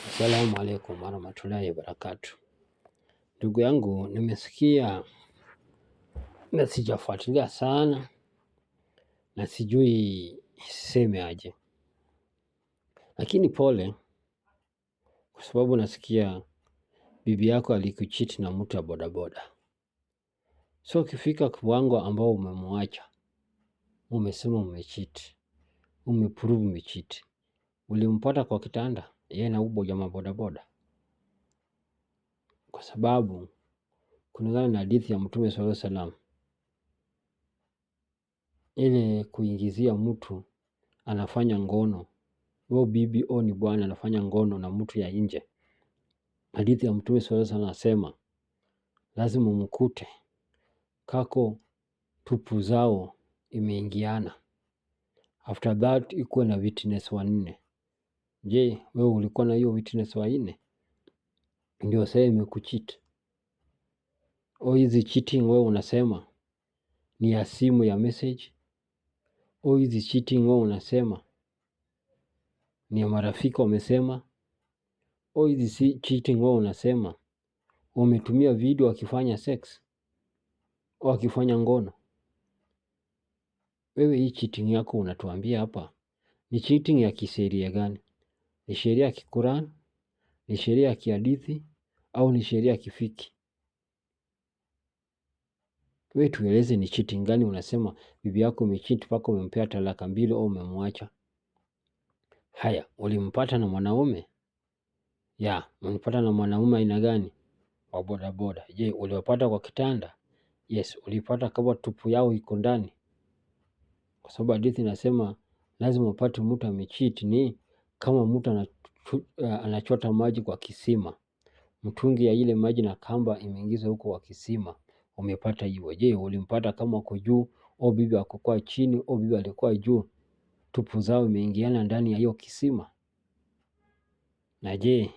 Assalamu alaikum warahmatullahi wabarakatuh. Ndugu yangu, nimesikia na sijafuatilia sana na sijui siseme aje, lakini pole, kwa sababu nasikia bibi yako alikucheat na mtu wa bodaboda. So ukifika kiwango ambao umemwacha, umesema umecheat, umeprove umecheat, ulimpata kwa kitanda yeye na huyo jamaa bodaboda? Kwa sababu kulingana na hadithi ya Mtume sallallahu alaihi wasallam, ile kuingizia mtu anafanya ngono, wewe bibi au ni bwana anafanya ngono na mtu ya nje, hadithi ya Mtume sallallahu alaihi wasallam anasema lazima umkute kako tupu zao imeingiana. After that ikuwe na witness wanne. Je, wewe ulikuwa na hiyo witness wanne? Ndio sasa imekucheat. Au hizi cheating wewe unasema ni ya simu ya message? Au hizi cheating wewe unasema ni ya marafiki wamesema? Au hizi cheating wewe unasema umetumia video akifanya sex au akifanya ngono? Wewe hii cheating yako unatuambia hapa ni cheating ya kisheria gani? Ni sheria ya Kiquran? Ni sheria ya kihadithi? Au ni sheria ya kifiki? Wewe tueleze ni cheating gani unasema bibi yako umecheat mpaka umempea talaka 2 au umemwacha? Haya, ulimpata na mwanaume? Ulimpata na mwanaume aina gani? Wa bodaboda. Je, uliwapata kwa kitanda? Yes, ulipata kama tupu yao iko ndani? Kwa sababu hadithi inasema lazima upate mtu amecheat ni kama mtu anachota maji kwa kisima, mtungi ya ile maji na kamba imeingizwa huko kwa kisima, umepata hiyo. Je, ulimpata kama uko juu au bibi akakuwa chini au bibi alikuwa juu, tupu zao imeingiana ndani ya hiyo kisima? Na je,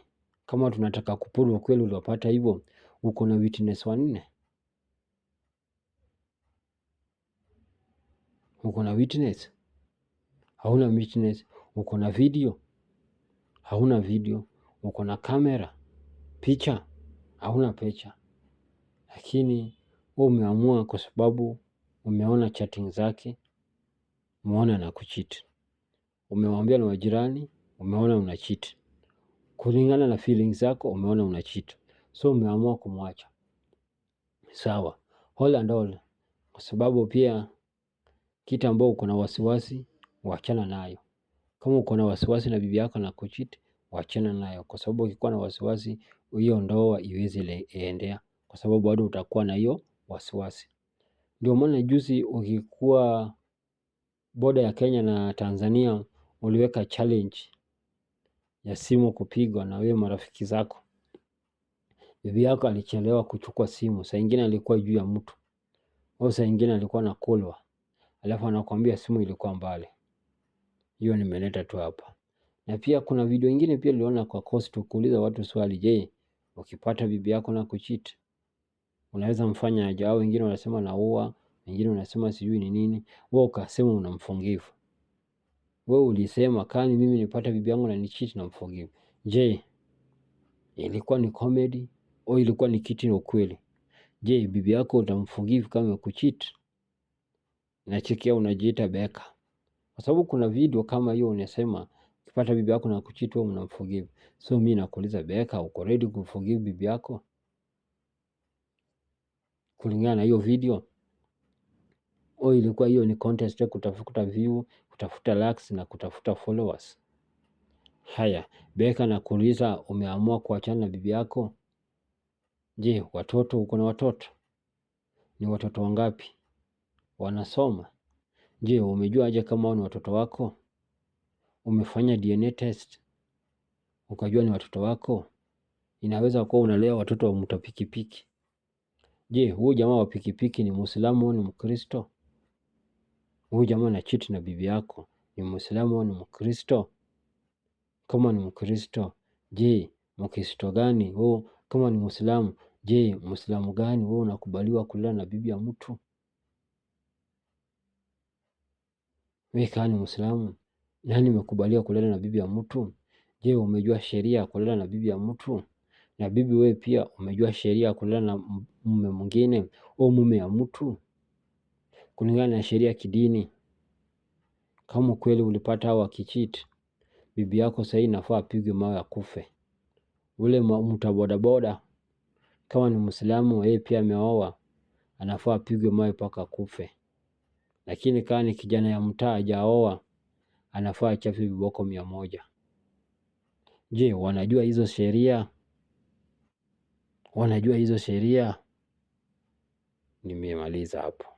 kama tunataka kuprove kweli uliwapata hivyo, uko na witness wanne? Uko na witness? Hauna witness. Uko na video? Hauna video. Uko na kamera, picha? Hauna picha. Lakini wewe umeamua kwa sababu umeona chatting zake, umeona na kucheat. Umewambia na majirani, umeona una cheat. Kulingana na feelings zako, umeona una cheat. So umeamua kumwacha. Sawa, all and all, kwa sababu pia kitu ambao uko na wasiwasi, wachana nayo. Kama uko na wasiwasi na bibi yako na kucheat, wachana nayo, kwa sababu ukikuwa na wasiwasi hiyo ndoa iwezi endea, kwa sababu bado utakuwa na hiyo wasiwasi. Ndio maana juzi ukikuwa boda ya Kenya na Tanzania uliweka challenge ya simu kupigwa na wewe marafiki zako. Bibi yako alichelewa kuchukua simu, saa ingine alikuwa juu ya mtu, au saa ingine alikuwa anakulwa, alafu anakuambia simu ilikuwa mbali. Hiyo nimeleta tu hapa. Na pia kuna video ingine pia niliona kwa Coast kuuliza watu swali, je, ukipata bibi yako na kucheat unaweza mfanya aje? Au wengine wanasema naua, wengine wanasema sijui ni nini. Wewe ukasema unamforgive. Wewe ulisema kani mimi nipata bibi yangu na nicheat na mforgive. Je, ilikuwa ni comedy au ilikuwa ni kitu ni ukweli? Je, bibi yako utamforgive kama amekucheat? Nachikia unajiita beka. Kwa sababu kuna video kama hiyo unasema ukipata bibi yako na kucheat wewe unamforgive. So mimi nakuuliza beka, uko ready kuforgive bibi yako kulingana na hiyo video? Au ilikuwa hiyo ni contest ya kutafuta view, kutafuta likes na kutafuta followers? Haya, beka nakuuliza, umeamua kuachana na bibi yako? Je, watoto, uko na watoto? Ni watoto wangapi? Wanasoma? Je, umejua aje kama ni watoto wako? Umefanya DNA test ukajua ni watoto wako? Inaweza kuwa unalea watoto wa mtu pikipiki. Je, huyu jamaa wa pikipiki ni Muislamu au ni Mkristo? Huyu jamaa na cheat na bibi yako ni Muislamu au ni Mkristo? Kama ni Mkristo, je, Mkristo gani? Kama ni Muislamu, je, Muislamu gani wewe unakubaliwa kulala na bibi ya mtu? Wewe kama ni Muislamu, nani umekubalia kulala na bibi ya mtu? Je, umejua sheria ya kulala na bibi ya mtu? Na bibi wewe pia umejua sheria ya kulala na mume mwingine au mume ya mtu kulingana na sheria ya kidini? Kama kweli ulipata hao wakicheat, bibi yako sasa inafaa apigwe mawe akufe. Ule mtu bodaboda kama ni Muislamu, yeye pia ameoa, anafaa apigwe mawe mpaka akufe. Lakini kama ni kijana ya mtaa hajaoa, anafaa achapwe viboko 100. Je, wanajua hizo sheria? Wanajua hizo sheria? Nimemaliza hapo.